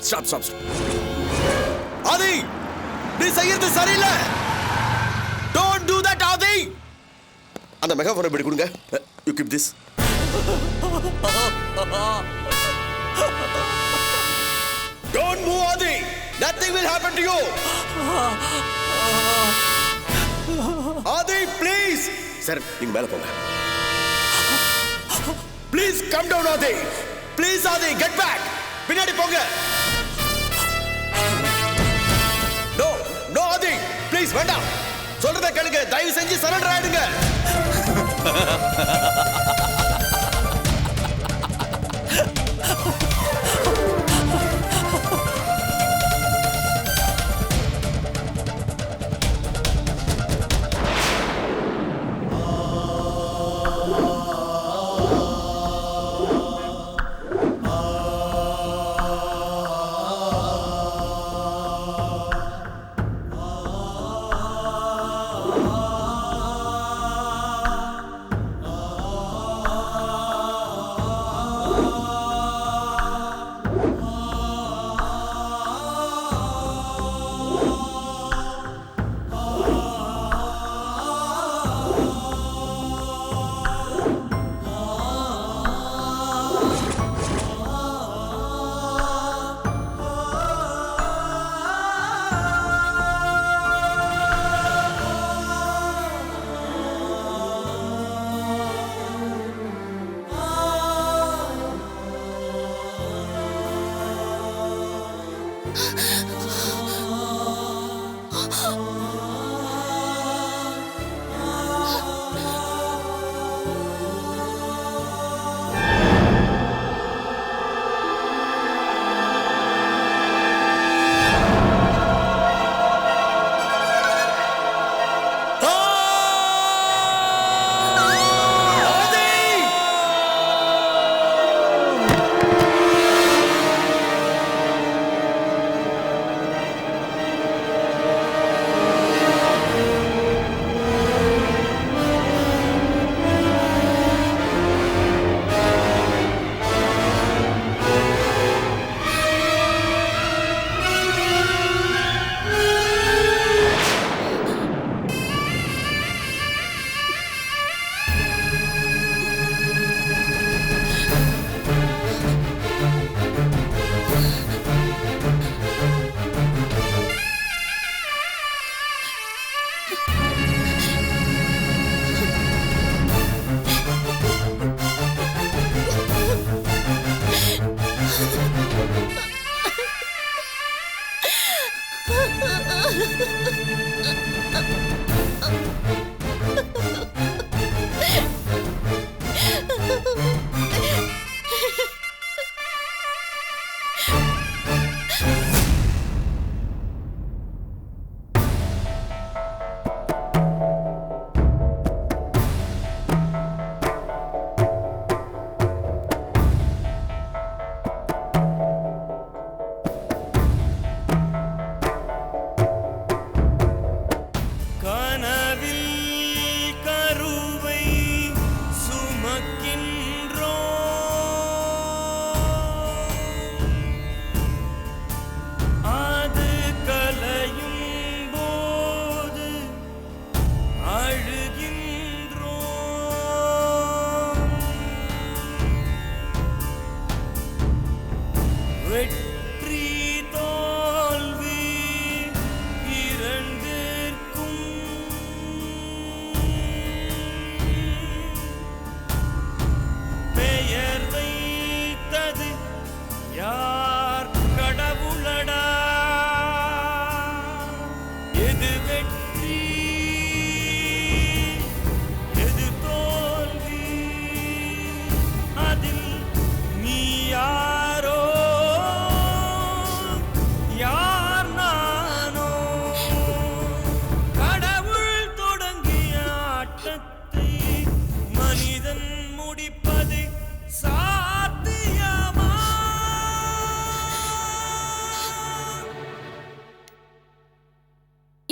Stop stop. ஆதி, நீ செய்யறது சரியில்லை. டோன்ட் டு தட் ஆதி. அந்த மெகாஃபோனை இப்படி கொடுங்க. You keep this. Don't move, Adi. Nothing will happen to you. Adi, please. Sir, நீங்க மேல போங்க. Please come down, Adi. Please, Adi, get back. பின்னாடி போங்க. No, no, Adi. Please, வேண்டாம். சொல்றத கேளுங்க. தயவு செஞ்சு சரண்டர் ஆயிடுங்க.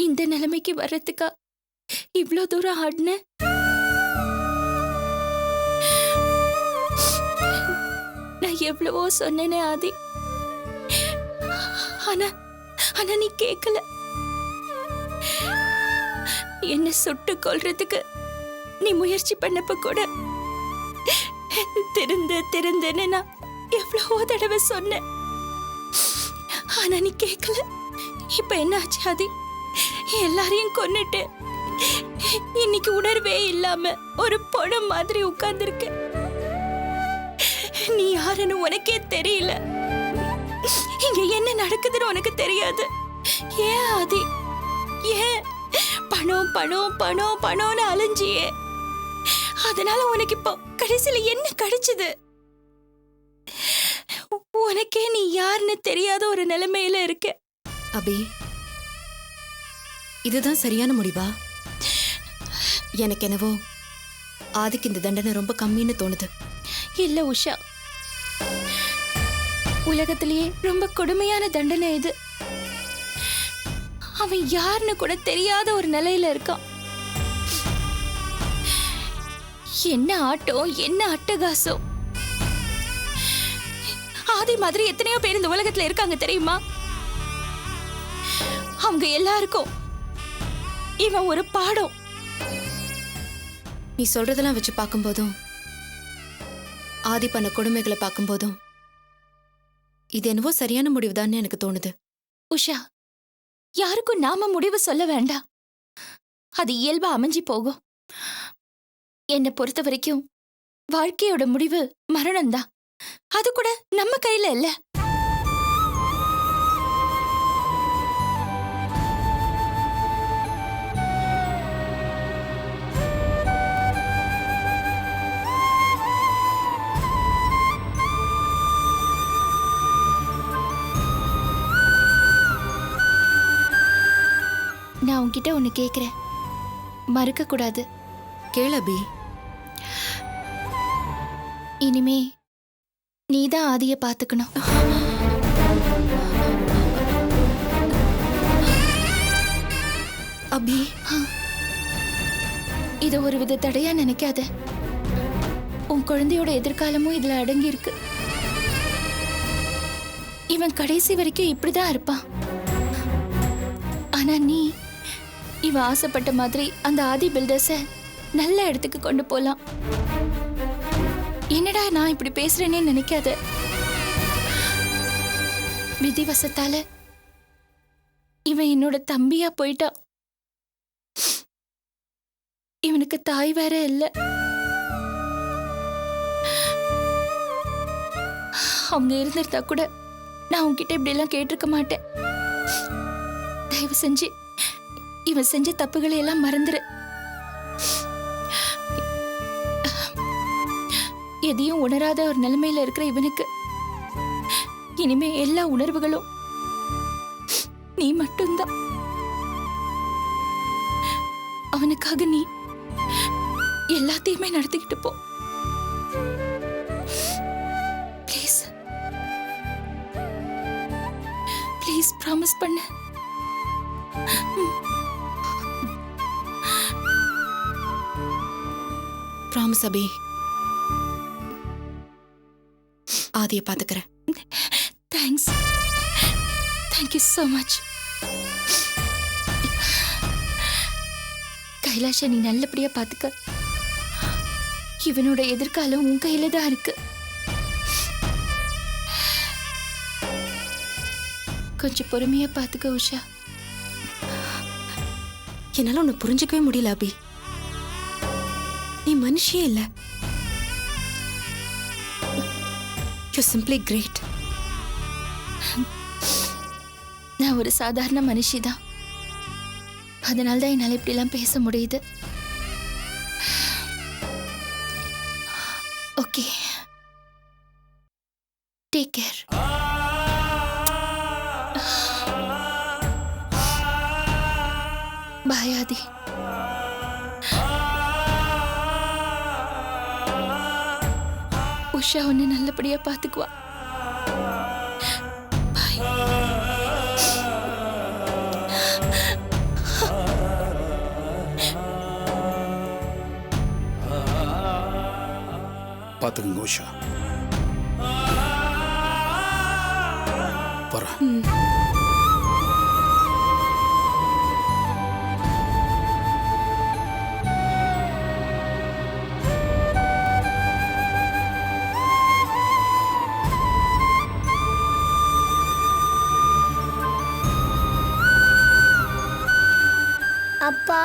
இந்த நிலைமைக்கு வர்றதுக்கா இவ்ளோ தூரம் ஆடுன? நான் எவ்வளவோ சொன்னேனே ஆதி, ஆனா ஆனா நீ கேட்கல. என்ன சுட்டு கொல்றதுக்கு நீ முயற்சி பண்ணப்ப கூட திருந்துன்னு நான் எவ்வளவோ தடவை சொன்னேன். ஆனா நீ கேட்கல. இப்ப என்ன ஆச்சு ஆதி? எல்லாரையும் கொன்னுட்டு இன்னைக்கு உணர்வே இல்லாம ஒரு பொணம் மாதிரி உட்கார்ந்துருக்க. நீ யாருன்னு உனக்கே தெரியல. இங்க என்ன நடக்குதுன்னு உனக்கு தெரியாது. ஏன் ஆதி? ஏன் பணம் பணம் பணம் பணம்னு அலைஞ்சியே? அதனால உனக்கு இப்போ கடைசியில என்ன கிடைச்சது? உனக்கே நீ யாருன்னு தெரியாத ஒரு நிலைமையில இருக்க. அபி, இதுதான் சரியான முடிவா? எனக்கு என்னவோ ஆதிக்கு இந்த தண்டனை ரொம்ப கம்மின்னு தோணுது. இல்ல உஷா, உலகத்திலேயே ரொம்ப கொடுமையான தண்டனை இது. அவன் யாருன்னு கூட தெரியாத ஒரு நிலையில இருக்கான். என்ன ஆட்டம், என்ன அட்டகாசம்! ஆதி மாதிரி எத்தனையோ பேர் இந்த உலகத்துல இருக்காங்க தெரியுமா? அவங்க எல்லாருக்கும் இவன் ஒரு பாடம். நீ சொல்றதெல்லாம் வச்சு பார்க்கும்போதும் ஆதி பண்ண கொடுமைகளை பார்க்கும்போதும் இது என்னவோ சரியான முடிவுதான்னு எனக்கு தோணுது. உஷா, யாருக்கும் நாம முடிவு சொல்ல வேண்டாம். அது இயல்பா அமைஞ்சி போகும். என்னை பொறுத்த வரைக்கும் வாழ்க்கையோட முடிவு மரணம்தான். அது கூட நம்ம கையில இல்ல. நான் உன்கிட்ட ஒண்ணு கேக்குறேன், மறுக்க கூடாது. கேளு அபி. இனிமே நீதான் ஆதிய பாத்துக்கணும். அபி, இது ஒரு வித தடையா நினைக்காத. உன் குழந்தையோட எதிர்காலமும் இதுல அடங்கி இருக்கு. இவன் கடைசி வரைக்கும் இப்படிதான் இருப்பான். ஆனா நீ இவன் ஆசைப்பட்ட மாதிரி அந்த ஆதி பில்டர்ஸ நல்ல இடத்துக்கு கொண்டு போலாம். என்னடா நான் இப்படி பேசுறேனே நினைக்காத. விதிவசத்தால இவன் என்னோட தம்பியா போயிட்டான். இவனுக்கு தாய் வேற இல்ல. அவங்க இருந்திருந்தா கூட நான் உன்கிட்ட இப்படி எல்லாம் கேட்டிருக்க மாட்டேன். தயவு செஞ்சு இவன் செஞ்ச தப்புகளை எல்லாம் மறந்துரு. எதையும் உணராத ஒரு நிலைமையில இருக்கிற இவனுக்கு இனிமே எல்லா உணர்வுகளும் நீ மட்டும்தான். அவனுக்காக நீ எல்லாத்தையுமே நடத்திக்கிட்டு போ. ப்ளீஸ் ப்ளீஸ் ப்ராமிஸ் பண்ணு. ப்ராமிஸ் அபி. ஆதியை பாத்துக்கிறேன். Thanks. Thank you so much. Kailash நீ நல்லபடியா பாத்துக்க. இவனோட எதிர்காலம் உன் கையில தான் இருக்கு. கொஞ்சம் பொறுமையா பாத்துக்க உஷா. என்னால உன்னை புரிஞ்சுக்கவே முடியல அபி. நீ மனுஷியே இல்ல. You're simply great. நான் ஒரு சாதாரண மனுஷிதான். அதனால தான் என்னால இப்படி எல்லாம் பேச முடியுது. Okay, take care. Bye Aadhi. Usha உன்னை நல்லபடியா பாத்துக்குவா. பாய். பாத்துக்குங்க உஷா. போறேன். அப்பா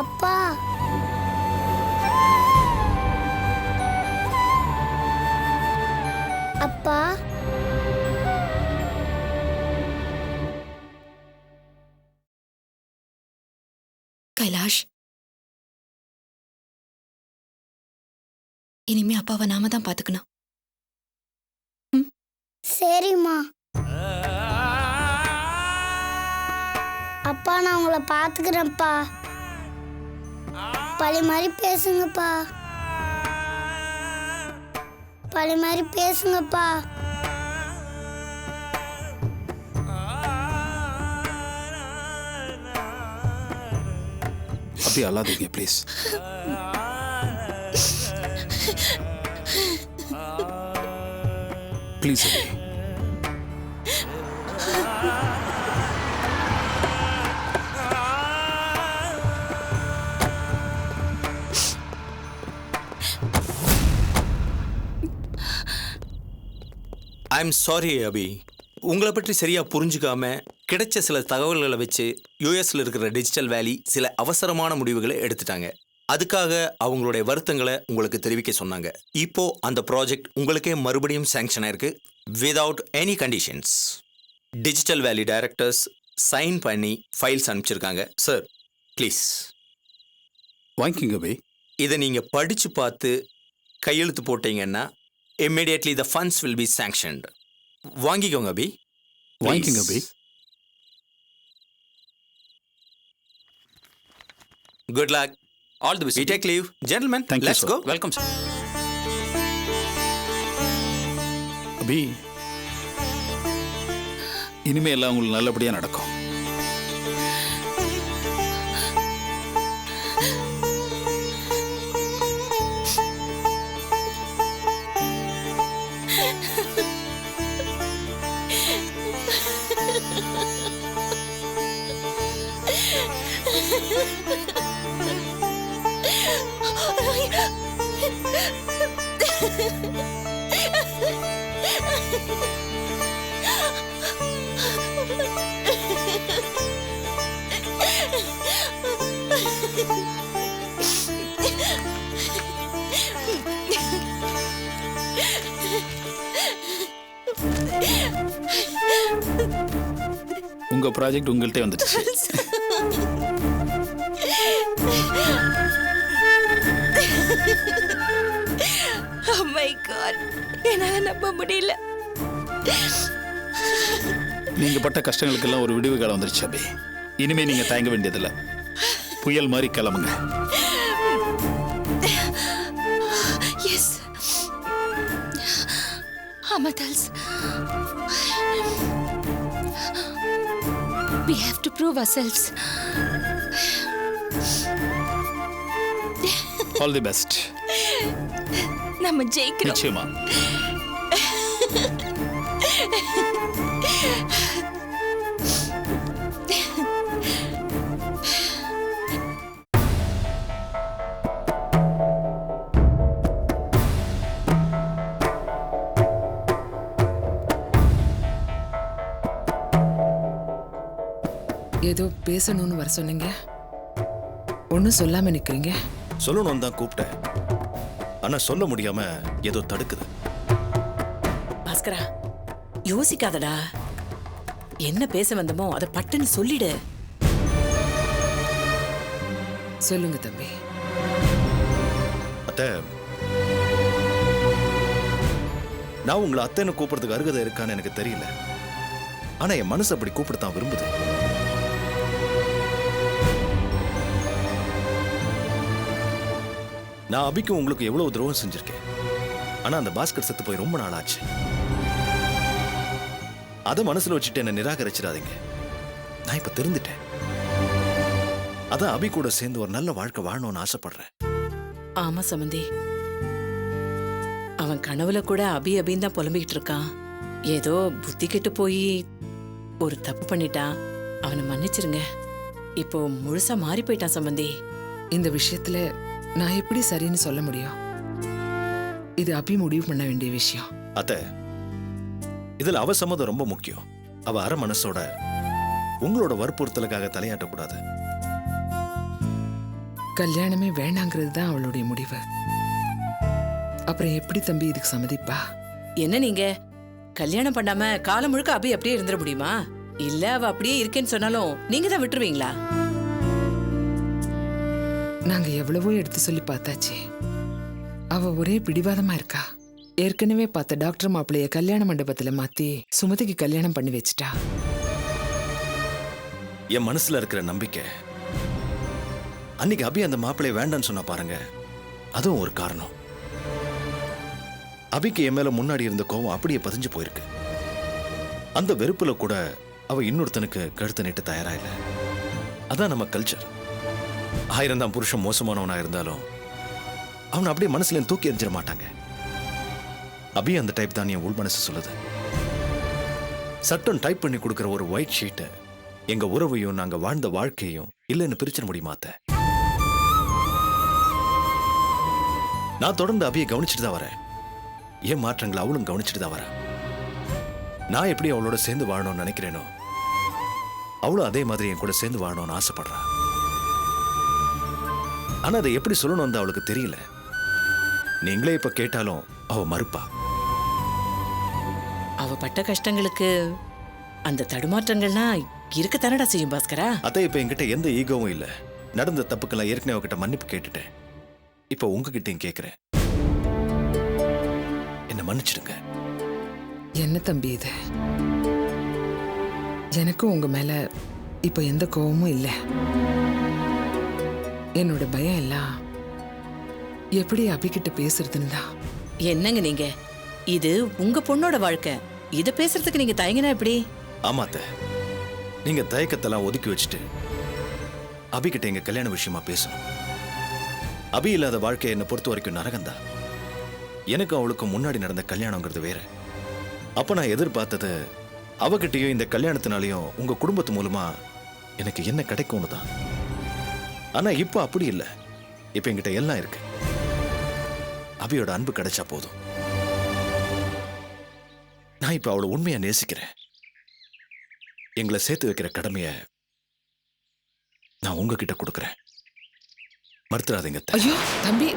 அப்பா அப்பா கைலாஷ், இனிமே அப்பாவை நாம தான் பாத்துக்கணும். சரிம்மா. அப்பா நான் உங்களை பார்த்துக்கிறேன்ப்பா. பழைய மாதிரி பேசுங்கப்பா. பழைய மாதிரி பேசுங்கப்பா. அப்படி அல்லாதீங்க please. Please Abhi. I'm sorry Abhi, உங்களை பற்றி சரியா புரிஞ்சுக்காம கிடைச்ச சில தகவல்களை வச்சு யூஎஸ்ல இருக்கிற டிஜிட்டல் வேலி சில அவசரமான முடிவுகளை எடுத்துட்டாங்க. அதுக்காக அவங்களுடைய வருத்தங்களை உங்களுக்கு தெரிவிக்க சொன்னாங்க. இப்போ அந்த ப்ராஜெக்ட் உங்களுக்கே மறுபடியும் சாங்ஷன் ஆயிருக்கு விதவுட் எனி கண்டிஷன்ஸ். டிஜிட்டல் வேலி டைரக்டர்ஸ் சைன் பண்ணி ஃபைல்ஸ் அனுப்பிச்சிருக்காங்க. சார் ப்ளீஸ் வாங்கிக்கோங்க அபி. இதை நீங்க படிச்சு பார்த்து கையெழுத்து போட்டீங்கன்னா immediately the funds will be sanctioned. வாங்கிக்கோங்க அபி. வாங்கிக்கோங்க அபி. Good luck. All the best. We take leave. Gentlemen, Thank you, let's sir. go. Welcome sir. Abhi, இனிமே எல்லாம் உங்களுக்கு நல்லபடியா நடக்கும். உங்க ப்ராஜெக்ட் உங்கள்கிட்ட வந்துடுச்சு. Oh my God, என்னால நம்ப முடியல. நீங்க பட்ட கஷ்டங்களுக்கெல்லாம் ஒரு விடிவு காலம் வந்துருச்சு அபி. இனிமே நீங்க தயங்க வேண்டியதில்லை. புயல் மாதிரி கிளம்புங்க. Yes. Amatals. We have to prove ourselves. All the best. நம்ம ஜெயிக்கிறோம். நிச்சயமா. ஏதோ பேசணும்னு வர சொன்னீங்க, ஒன்றும் சொல்லாம நிக்கிறீங்க. சொல்லணும்னு தான் கூப்பிட்டேன், ஆனா சொல்ல முடியாம ஏதோ தடுக்குது. பாஸ்கரா, யோசிக்காதடா. என்ன பேச வந்தமோ அதை பட்டுன்னு சொல்லிடு. சொல்லுங்க தம்பி. அத்தை, நான் உங்களை அத்தைன்னு கூப்பிடுறதுக்கு அருகதை இருக்கான்னு எனக்கு தெரியல, ஆனா என் மனசு அப்படி கூப்பிடத்தான் விரும்புது. நான் அபிக்கும் உங்களுக்கு எவ்வளவு துரோகம் செஞ்சிருக்கேன், ஆனா அந்த பாஸ்கர் செத்து போய் ரொம்ப நாள் ஆச்சு. அதை மனசுல வச்சுட்டு என்ன நிராகரிச்சிடாதீங்க. நான் இப்ப தெரிந்துட்டேன். அதான் அபி கூட சேர்ந்து ஒரு நல்ல வாழ்க்கை வாழணும்னு ஆசைப்படுறேன். ஆமா சமந்தி, அவன் கனவுல கூட அபி அபின்னு தான் புலம்பிக்கிட்டு இருக்கான். ஏதோ புத்தி கெட்டு போய் ஒரு தப்பு பண்ணிட்டான். அவனை மன்னிச்சிருங்க. இப்போ முழுசா மாறி போயிட்டான் சம்பந்தி. இந்த விஷயத்துல நான் எப்படி சரின்னு சொல்ல முடியும்? இது அபி முடிவு பண்ண வேண்டிய விஷயம். அத்தை, இதுல அவ சம்மதம் ரொம்ப முக்கியம். அவ அரை மனசோட உங்களோட வற்புறுத்தலுக்காக தலையாட்டக்கூடாது. கல்யாணமே வேணாங்கிறது தான் அவளுடைய முடிவு. அப்புறம் எப்படி தம்பி இதுக்கு சம்மதிப்பா? என்ன நீங்க கல்யாணம் பண்ணாம காலம் முழுக்க அபி அப்படியே இருந்துட முடியுமா? இல்ல அவ அப்படியே இருக்கேன்னு சொன்னாலும் நீங்க தான் விட்டுருவீங்களா? நாங்க எவ்வளவோ எடுத்து சொல்லி பார்த்தாச்சு. அவ ஒரே பிடிவாதமா இருக்கா. ஏற்கனவே பார்த்த டாக்டர் மாப்பிள்ளைய கல்யாண மண்டபத்துல மாத்தி சுமதிக்கு கல்யாணம் பண்ணி வச்சுட்டா. என் மனசுல இருக்கிற நம்பிக்கை, அன்னைக்கு அபி அந்த மாப்பிள்ளைய வேண்டான்னு சொன்னா பாருங்க, அதுவும் ஒரு காரணம். அபிக்கு என் மேல முன்னாடி இருந்த கோவம் அப்படியே பதிஞ்சு போயிருக்கு. அந்த வெறுப்புல கூட அவ இன்னொருத்தனுக்கு கழுத்து நீட்டு தயாரா இல்லை. அதான் நம்ம கல்ச்சர். 1000 தான் புருஷன் மோசமானவனா இருந்தாலும் அவனை அப்படியே மனசுல தூக்கி எறிஞ்சிட மாட்டாங்க. அபி அந்த டைப் தான் என் உள் மனசு சொல்லுது. சட்டம் டைப் பண்ணி கொடுக்கிற ஒரு ஒயிட் ஷீட்டை எங்க உறவையும் நாங்க வாழ்ந்த வாழ்க்கையும் இல்லைன்னு பிரிச்சிட முடியுமாத்த? நான் தொடர்ந்து அபியை கவனிச்சுட்டு தான் வரேன். என் மாற்றங்களை அவளும் கவனிச்சுட்டு தான் வரேன். நான் எப்படி அவளோட சேர்ந்து வாழணும்னு நினைக்கிறேனோ அவளும் அதே மாதிரி என் கூட சேர்ந்து வாழணும்னு ஆசைப்படுறா. ஆனா அதை எப்படி சொல்லணும் அவளுக்கு தெரியல. நீங்களே இப்ப கேட்டாலும் அவ மறுப்பா. அவ பட்ட கஷ்டங்களுக்கு அந்த தடுமாற்றங்கள்லாம் இருக்கத்தானடா செய்யும் பாஸ்கரா. அத்தை, இப்ப என்கிட்ட எந்த ஈகோவும் இல்ல. நடந்த தப்புக்கெல்லாம் ஏற்கனவே அவகிட்ட மன்னிப்பு கேட்டுட்டேன். இப்ப உங்ககிட்டயும் கேட்கிறேன், என்ன மன்னிச்சிடுங்க. என்ன தம்பி இது? எனக்கும் உங்க மேல இப்ப எந்த கோவமும் இல்லை. என்னோட பயம் எல்லாம் எப்படி அபிகிட்ட பேசுறதுன்னு தான். என்னங்க நீங்க, இது உங்க பொண்ணோட வாழ்க்கை. இத பேசுறதுக்கு நீங்க தயங்கினா எப்படி? ஆமாத்த, நீங்க தயக்கத்தெல்லாம் ஒதுக்கி வச்சுட்டு அபிகிட்ட எங்க கல்யாண விஷயமா பேசணும். அபி இல்லாத வாழ்க்கை என்னை பொறுத்த வரைக்கும் நரகம்தான். எனக்கு அவளுக்கு முன்னாடி நடந்த கல்யாணங்கிறது வேற. அப்ப நான் எதிர்பார்த்தது அவகிட்டையும் இந்த கல்யாணத்தினாலையும் உங்க குடும்பத்து மூலமா எனக்கு என்ன கிடைக்கும்னு தான். ஆனா இப்ப அப்படி இல்லை. இப்ப என்கிட்ட எல்லாம் இருக்கு. அபியோட அன்பு கிடைச்சா போதும். நான் இப்ப அவளை உண்மையா நேசிக்கிறேன். எங்களை சேர்த்து வைக்கிற கடமைய நான் உங்ககிட்ட கொடுக்கிறேன். மறுத்துறாதீங்க. ஐயோ தம்பி,